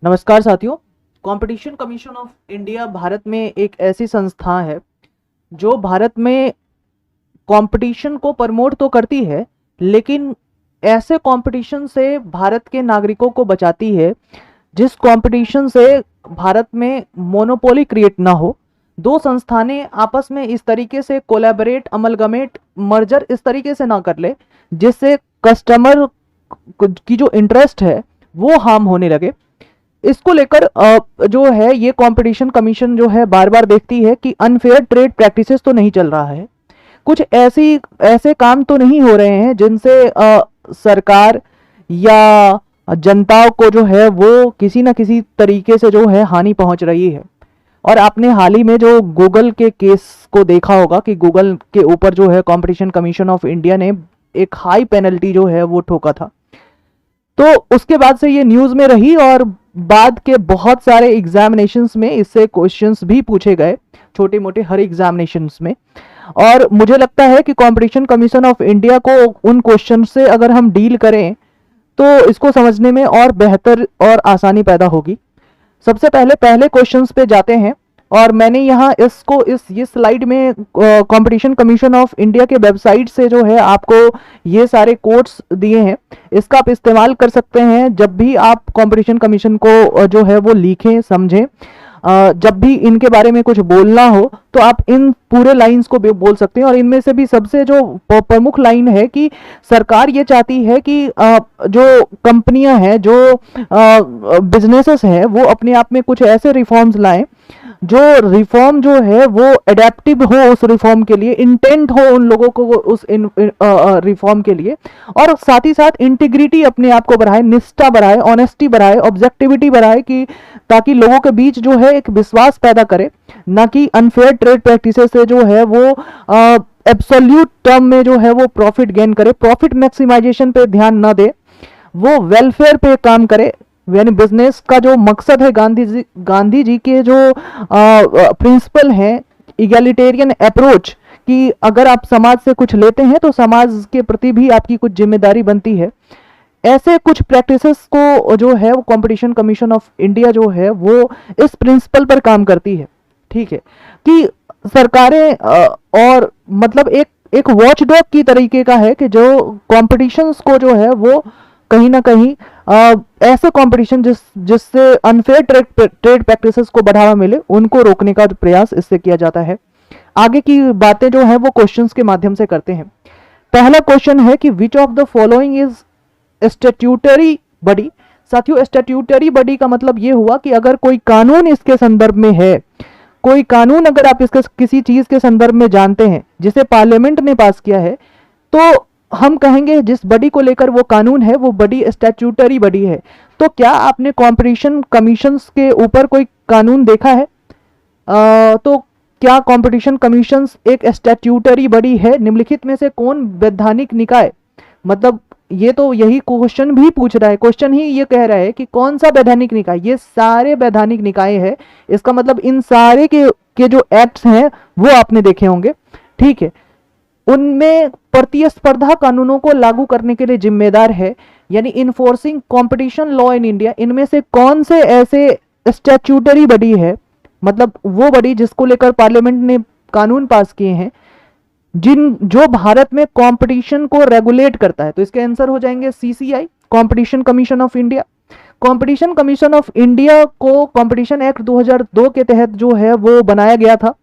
नमस्कार साथियों। Competition commission of India Bharat में एक ऐसी संस्था है जो भारत में कंपटीशन को प्रमोट तो करती है, लेकिन ऐसे कंपटीशन से भारत के नागरिकों को बचाती है जिस कंपटीशन से भारत में मोनोपोली क्रिएट ना हो। दो संस्थानें आपस में इस तरीके से कोलैबोरेट, अमलगमेट, मर्जर इस तरीके से ना कर ले जिससे कस्टमर की जो इंटरेस्ट है वो हार्म होने लगे। इसको लेकर जो है ये कंपटीशन कमीशन जो है बार बार देखती है कि अनफेयर ट्रेड प्रैक्टिसेस तो नहीं चल रहा है, कुछ ऐसे काम तो नहीं हो रहे हैं जिनसे सरकार या जनता को जो है वो किसी ना किसी तरीके से जो है हानि पहुंच रही है। और आपने हाल ही में जो गूगल के केस को देखा होगा कि गूगल के ऊपर जो है कंपटीशन कमीशन ऑफ इंडिया ने एक हाई पेनल्टी जो है वो ठोका था। तो उसके बाद से ये न्यूज़ में रही और बाद के बहुत सारे एग्जामिनेशंस में इससे क्वेश्चंस भी पूछे गए, छोटे मोटे हर एग्जामिनेशंस में। और मुझे लगता है कि कंपटीशन कमीशन ऑफ इंडिया को उन क्वेश्चन से अगर हम डील करें तो इसको समझने में और बेहतर और आसानी पैदा होगी। सबसे पहले क्वेश्चंस पे जाते हैं और मैंने यहाँ ये स्लाइड में कंपटीशन कमीशन ऑफ इंडिया के वेबसाइट से जो है आपको ये सारे कोट्स दिए हैं। इसका आप इस्तेमाल कर सकते हैं जब भी आप कंपटीशन कमीशन को जो है वो लिखें, समझें। जब भी इनके बारे में कुछ बोलना हो तो आप इन पूरे लाइंस को भी बोल सकते हैं। और इनमें से भी सबसे जो प्रमुख लाइन है कि सरकार ये चाहती है कि जो कंपनियां हैं, जो बिजनेसेस हैं, वो अपने आप में कुछ ऐसे रिफॉर्म्स लाएं जो रिफॉर्म जो है वो एडेप्टिव हो उस रिफॉर्म के लिए, इंटेंट हो उन लोगों को उस रिफॉर्म के लिए, और साथ ही साथ इंटीग्रिटी अपने आप को बढ़ाए, निष्ठा बढ़ाए, ऑनेस्टी बढ़ाए, ऑब्जेक्टिविटी बढ़ाए, कि ताकि लोगों के बीच जो है एक विश्वास पैदा करे, ना कि अनफेयर ट्रेड प्रैक्टिसेस से जो है वो एब्सोल्यूट टर्म में जो है वो प्रॉफिट गेन करे, प्रॉफिट मैक्सिमाइजेशन पे ध्यान ना दे, वो वेलफेयर पे काम करे। यानी बिजनेस का जो मकसद है, गांधी जी के जो प्रिंसिपल हैं, इगैलिटेरियन अप्रोच, कि अगर आप समाज से कुछ लेते हैं तो समाज के प्रति भी आपकी कुछ जिम्मेदारी बनती है। ऐसे कुछ प्रैक्टिसेस को जो है वो कंपटीशन कमीशन ऑफ इंडिया जो है वो इस प्रिंसिपल पर काम करती है। ठीक है कि सरकारें और मतलब एक वॉचडॉग की तरीके का है कि जो कॉम्पिटिशन्स को जो है वो कहीं ना कहीं ऐसे कंपटीशन जिससे अनफेयर ट्रेड प्रैक्टिसेस को बढ़ावा मिले उनको रोकने का प्रयास इससे किया जाता है। आगे की बातें जो है वो क्वेश्चंस के माध्यम से करते हैं। पहला क्वेश्चन है कि which of the following is statutory body. साथियों, स्टैट्यूटरी बॉडी का मतलब ये हुआ कि अगर कोई कानून इसके संदर्भ में है, कोई कानून अगर आप इसके किसी चीज के संदर्भ में जानते हैं जिसे पार्लियामेंट ने पास किया है, तो हम कहेंगे जिस बॉडी को लेकर वो कानून है वो बॉडी स्टैट्यूटरी बॉडी है। तो क्या आपने कंपटीशन कमीशंस के ऊपर कोई कानून देखा है? तो क्या कंपटीशन कमीशंस एक स्टैट्यूटरी बॉडी है? निम्नलिखित में से कौन वैधानिक निकाय, मतलब ये तो यही क्वेश्चन भी पूछ रहा है, क्वेश्चन ही ये कह रहा है कि कौन सा वैधानिक निकाय, ये सारे वैधानिक निकाय है। इसका मतलब इन सारे के जो एक्ट्स हैं वो आपने देखे होंगे। ठीक है, उनमें प्रतिस्पर्धा कानूनों को लागू करने के लिए जिम्मेदार है, यानी enforcing competition law in India. इनमें से कौन से ऐसे स्टैट्यूटरी बॉडी है, मतलब वो बॉडी जिसको लेकर पार्लियामेंट ने कानून पास किए हैं, जो भारत में कंपटीशन को रेगुलेट करता है? तो इसके आंसर हो जाएंगे CCI, competition commission of India. Competition commission of India को कंपटीशन एक्ट 2002 के तहत जो है वो बनाया गया था।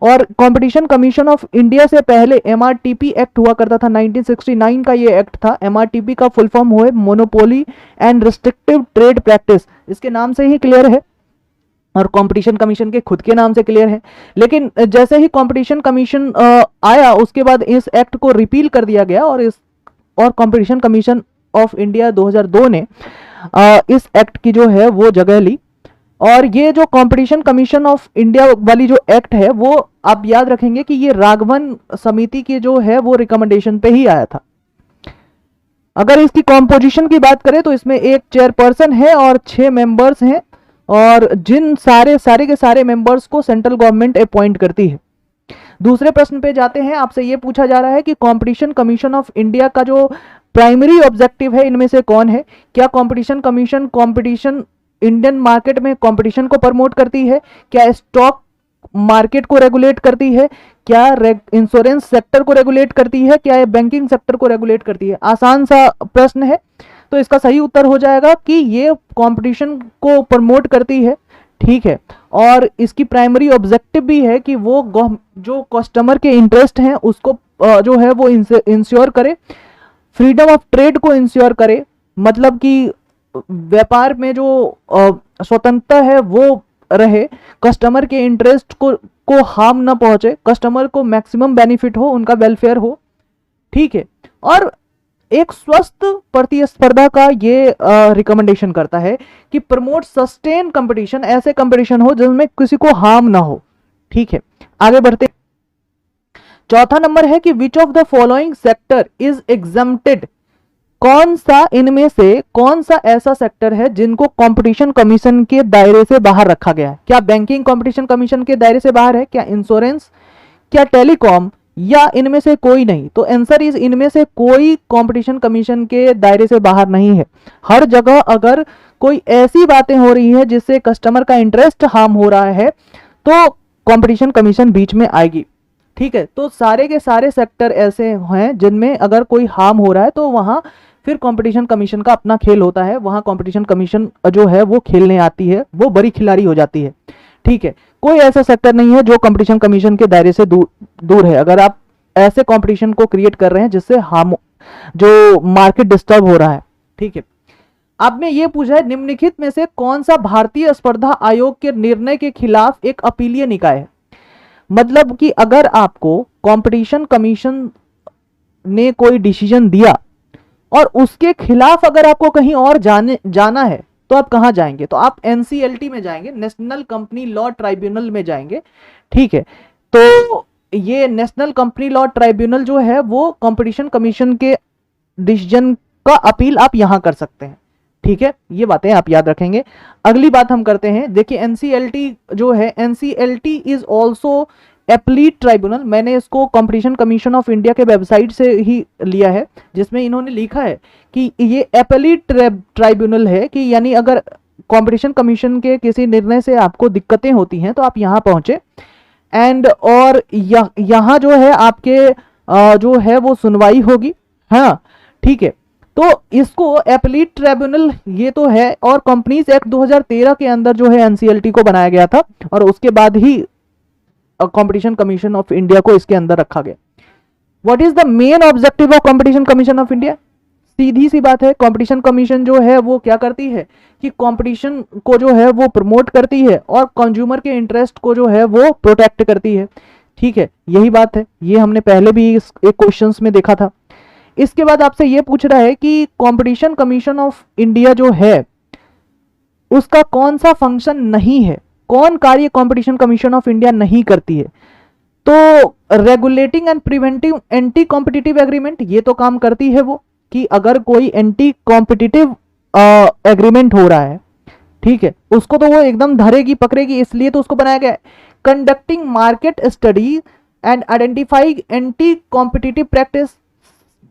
और कंपटीशन कमीशन ऑफ इंडिया से पहले एमआरटीपी एक्ट हुआ करता था, 1969 का ये एक्ट था। एमआरटीपी का फुल फॉर्म हुआ monopoly and restrictive trade practice, इसके नाम से ही क्लियर है और कंपटीशन कमीशन के खुद के नाम से क्लियर है। लेकिन जैसे ही कंपटीशन कमीशन आया उसके बाद इस एक्ट को रिपील कर दिया गया और कंपटीशन कमीशन ऑफ इंडिया 2002 ने इस एक्ट की जो है वो जगह ली। और ये जो कंपटीशन कमीशन ऑफ इंडिया वाली जो एक्ट है वो आप याद रखेंगे कि ये राघवन समिति की जो है वो रिकमेंडेशन पे ही आया था। अगर इसकी कॉम्पोजिशन की बात करें तो इसमें एक चेयरपर्सन है और 6 मेंबर्स हैं, और जिन सारे के सारे मेंबर्स को सेंट्रल गवर्नमेंट अपॉइंट करती है। दूसरे प्रश्न पे जाते हैं। आपसे ये पूछा जा रहा है कि कंपटीशन कमीशन ऑफ इंडिया का जो प्राइमरी ऑब्जेक्टिव है इनमें से कौन है? क्या competition commission competition Indian market में कंपटीशन को प्रमोट करती है? क्या स्टॉक मार्केट को रेगुलेट करती है? क्या इंश्योरेंस सेक्टर को रेगुलेट करती है? क्या बैंकिंग सेक्टर को रेगुलेट करती है? आसान सा प्रश्न है, तो इसका सही उत्तर हो जाएगा कि ये कंपटीशन को प्रमोट करती है। ठीक है, और इसकी प्राइमरी ऑब्जेक्टिव भी है कि वो जो कस्टमर के इंटरेस्ट हैं उसको जो है वो इंश्योर करे, फ्रीडम ऑफ ट्रेड को इंश्योर करे, मतलब कि व्यापार में जो स्वतंत्रता है वो रहे, कस्टमर के इंटरेस्ट को हार्म ना पहुंचे, कस्टमर को मैक्सिमम बेनिफिट हो, उनका वेलफेयर हो। ठीक है, और एक स्वस्थ प्रतिस्पर्धा का ये रिकमेंडेशन करता है कि प्रमोट सस्टेन कंपटीशन, ऐसे कंपटीशन हो जिसमें किसी को हार्म ना हो। ठीक है, आगे बढ़ते। चौथा नंबर है कि which of the following sector is exempted, कौन सा इनमें से कौन सा ऐसा सेक्टर है जिनको कंपटीशन कमीशन के दायरे से बाहर रखा गया है? क्या बैंकिंग कंपटीशन कमीशन के दायरे से बाहर है? क्या इंश्योरेंस? क्या टेलीकॉम? या इनमें से कोई नहीं? तो आंसर इज इनमें से कोई कंपटीशन कमीशन के दायरे से बाहर नहीं है। हर जगह अगर कोई ऐसी बातें हो रही है जिससे कस्टमर का इंटरेस्ट हार्म हो रहा है तो कंपटीशन कमीशन बीच में आएगी। ठीक है, तो सारे के सारे सेक्टर ऐसे हैं जिनमें अगर कोई हार्म हो रहा है तो वहां फिर कंपटीशन कमीशन का अपना खेल होता है, वहां कंपटीशन कमीशन जो है वो खेलने आती है, वो बड़ी खिलाड़ी हो जाती है। ठीक है, कोई ऐसा सेक्टर नहीं है जो कंपटीशन कमीशन के दायरे से दूर है। अगर आप ऐसे कंपटीशन को क्रिएट कर रहे हैं जिससे हार्म, जो मार्केट डिस्टर्ब हो रहा है। ठीक है, अब मैं ये पूछा है निम्नलिखित में से कौन सा भारतीय स्पर्धा आयोग के निर्णय के खिलाफ एक अपीलीय निकाय है? मतलब कि अगर आपको कंपटीशन कमीशन ने कोई डिसीजन दिया और उसके खिलाफ अगर आपको कहीं और जाना है तो आप कहां जाएंगे? तो आप एनसीएलटी में जाएंगे, नेशनल कंपनी लॉ ट्राइब्यूनल में जाएंगे। ठीक है, तो ये नेशनल कंपनी लॉ ट्राइब्यूनल जो है वो कंपटीशन कमीशन के डिसीजन का अपील आप यहां कर सकते हैं। ठीक है, ये बातें आप याद रखेंगे। अगली बात हम करते हैं, देखिए एनसीएलटी जो है, एनसीएलटी इज ऑल्सो एपलीट ट्राइब्यूनल। मैंने इसको कंपटीशन कमीशन ऑफ इंडिया के वेबसाइट से ही लिया है, जिसमें इन्होंने लिखा है कि ये एपलीट ट्राइब्यूनल है, कि यानी अगर कंपटीशन कमीशन के किसी निर्णय से आपको दिक्कतें होती हैं तो आप यहाँ पहुंचे एंड और यहाँ जो है आपके जो है वो सुनवाई होगी। हाँ, ठीक है, तो इसको एपलीट ट्राइब्यूनल ये तो है, और कंपनीज एक्ट 2013 के अंदर जो है एनसीएलटी को बनाया गया था और उसके बाद ही कंपटीशन कमीशन ऑफ इंडिया को इसके अंदर रखा गया। What is the main objective of competition commission of India? सीधी सी बात है, कंपटीशन कमीशन जो है वो क्या करती है कि कंपटीशन को जो है वो प्रमोट करती है और कंज्यूमर के इंटरेस्ट को जो है वो प्रोटेक्ट करती है। ठीक है, यही बात है, ये हमने पहले भी एक क्वेश्चंस में देखा था। इसके बाद आपसे ये पूछ रहा है कि कंपटीशन कमीशन ऑफ इंडिया जो है उसका कौन सा फंक्शन नहीं है, कौन कार्य कंपटीशन कमीशन ऑफ इंडिया नहीं करती है? तो regulating and preventing anti competitive agreement, ये तो काम करती है वो, कि अगर कोई एंटी कॉम्पिटिटिव एग्रीमेंट हो रहा है, ठीक है, उसको तो वो एकदम धरेगी पकड़ेगी, इसलिए तो उसको बनाया गया है। Conducting market study and identifying anti competitive practice,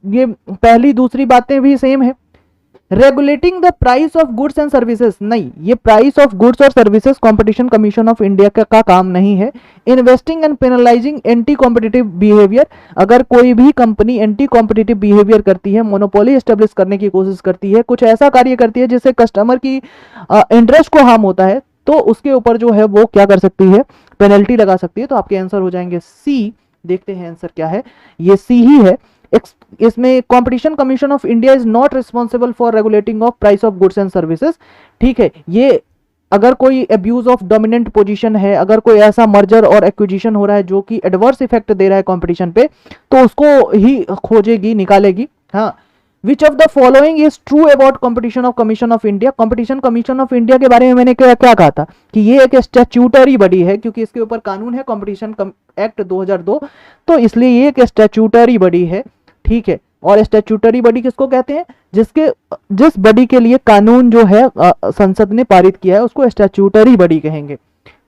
ये पहली दूसरी बातें भी सेम है। Regulating the price of goods and services, नहीं, ये प्राइस ऑफ गुड्स और services competition commission of India का काम नहीं है। Investing and penalizing anti competitive behaviour, अगर कोई भी कंपनी एंटी कॉम्पिटिटिव बिहेवियर करती है, मोनोपोली एस्टेब्लिश करने की कोशिश करती है, कुछ ऐसा कार्य करती है जिससे कस्टमर की इंटरेस्ट को हार्म होता है, तो उसके ऊपर जो है वो क्या कर सकती है, पेनल्टी लगा सकती है। तो आपके आंसर हो जाएंगे सी। देखते हैं आंसर क्या है, ये सी ही है। इसमें competition commission of India is not responsible for regulating of price of goods and services. ठीक है, ये अगर कोई अब्यूज ऑफ डोमिनेंट पोजीशन है, अगर कोई ऐसा मर्जर और एक्विजिशन हो रहा है जो कि एडवर्स इफेक्ट दे रहा है कंपटीशन पे, तो उसको ही खोजेगी, निकालेगी। हाँ, which of the following is true about competition of commission of India? Competition commission of India के बारे में मैंने क्या कहा था कि ये एक स्टैट्यूटरी बॉडी है, क्योंकि इसके ऊपर कानून है कंपटीशन एक्ट 2002, तो इसलिए ये एक स्टैट्यूटरी बॉडी है। ठीक है, और स्टैट्यूटरी बॉडी किसको कहते हैं? जिस बॉडी के लिए कानून जो है संसद ने पारित किया है उसको स्टैट्यूटरी बॉडी कहेंगे।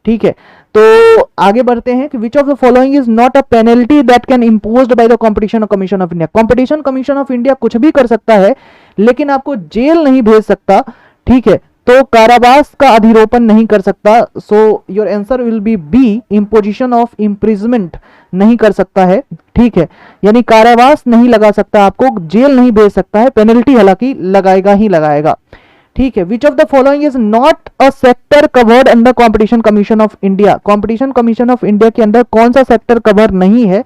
ठीक है, तो आगे बढ़ते हैं कि which of the following is not a penalty that can imposed by the competition commission of India? Competition commission of India कुछ भी कर सकता है लेकिन आपको जेल नहीं भेज सकता। ठीक है, तो कारावास का अधिरोपण नहीं कर सकता। So your answer will be B, imposition of imprisonment नहीं कर सकता है, ठीक है, यानी कारावास नहीं लगा सकता, आपको जेल नहीं भेज सकता है, पेनल्टी हालांकि लगाएगा ही लगाएगा, ठीक है। Which of the following is not a sector covered under competition commission of India, competition commission of India के अंदर कौन सा सेक्टर कवर नहीं है,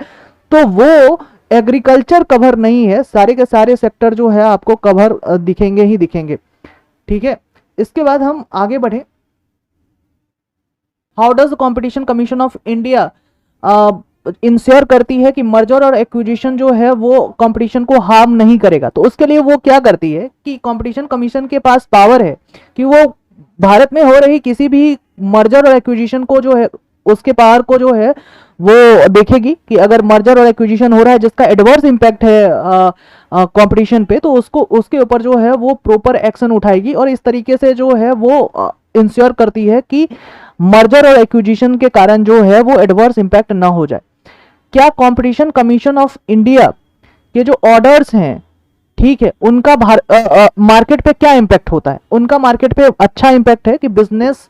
तो वो एग्रीकल्चर कवर नहीं है, सारे के सारे सेक्टर जो है आपको कवर दिखेंगे ही दिखेंगे, ठीक है। इसके बाद हम आगे बढ़े, how does competition commission of India ensure करती है कि मर्जर और एक्विजिशन जो है वो कंपटीशन को हार्म नहीं करेगा। तो उसके लिए वो क्या करती है कि कंपटीशन कमीशन के पास पावर है कि वो भारत में हो रही किसी भी मर्जर और एक्विजिशन को जो है उसके पावर को जो है वो देखेगी कि अगर मर्जर और एक्विजिशन हो रहा है जिसका एडवर्स इंपैक्ट है कंपटीशन पे, तो उसको उसके ऊपर जो है वो प्रॉपर एक्शन उठाएगी और इस तरीके से जो है वो इंश्योर करती है कि मर्जर और एक्विजिशन के कारण जो है वो एडवर्स इंपैक्ट ना हो जाए। क्या कंपटीशन कमीशन ऑफ इंडिया के जो ऑर्डर्स हैं, ठीक है, उनका मार्केट पे क्या इंपैक्ट होता है? उनका मार्केट पे अच्छा इंपैक्ट है कि बिजनेस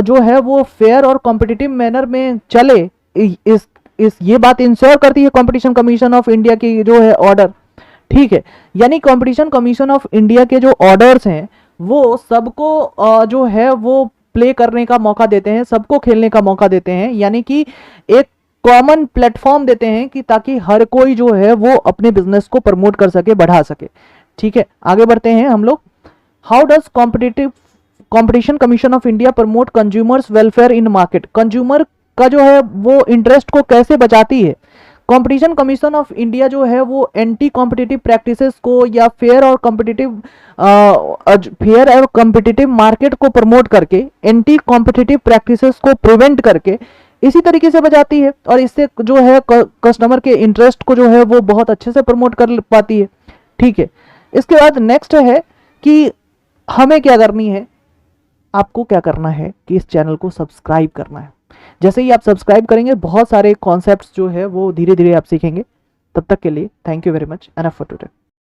जो है वो फेयर और कॉम्पिटिटिव मैनर में चले, इस ये बात इंश्योर करती है कंपटीशन कमीशन ऑफ इंडिया की जो है ऑर्डर, ठीक है। यानी कंपटीशन कमीशन ऑफ इंडिया के जो ऑर्डर्स हैं वो सबको जो है वो प्ले करने का मौका देते हैं, सबको खेलने का मौका देते हैं, यानी कि एक कॉमन प्लेटफॉर्म देते हैं कि ताकि हर कोई जो है वो अपने बिजनेस को प्रमोट कर सके, बढ़ा सके, ठीक है। आगे बढ़ते हैं हम लोग, how does competition commission of India promote consumers welfare in market, consumer का जो है वो इंटरेस्ट को कैसे बचाती है? कंपटीशन कमीशन ऑफ इंडिया जो है वो एंटी कॉम्पिटिटिव प्रैक्टिसेस को या फेयर और कॉम्पिटिटिव मार्केट को प्रमोट करके, एंटी कॉम्पिटिटिव प्रैक्टिसेस को प्रिवेंट करके इसी तरीके से बचाती है और इससे जो है कस्टमर के इंटरेस्ट को जो है वो बहुत अच्छे से प्रमोट कर पाती है, ठीक है। इसके बाद नेक्स्ट है कि हमें क्या करनी है, आपको क्या करना है कि इस चैनल को सब्सक्राइब करना है। जैसे ही आप सब्सक्राइब करेंगे बहुत सारे कॉन्सेप्ट्स जो है वो धीरे धीरे आप सीखेंगे। तब तक के लिए thank you very much, enough for today.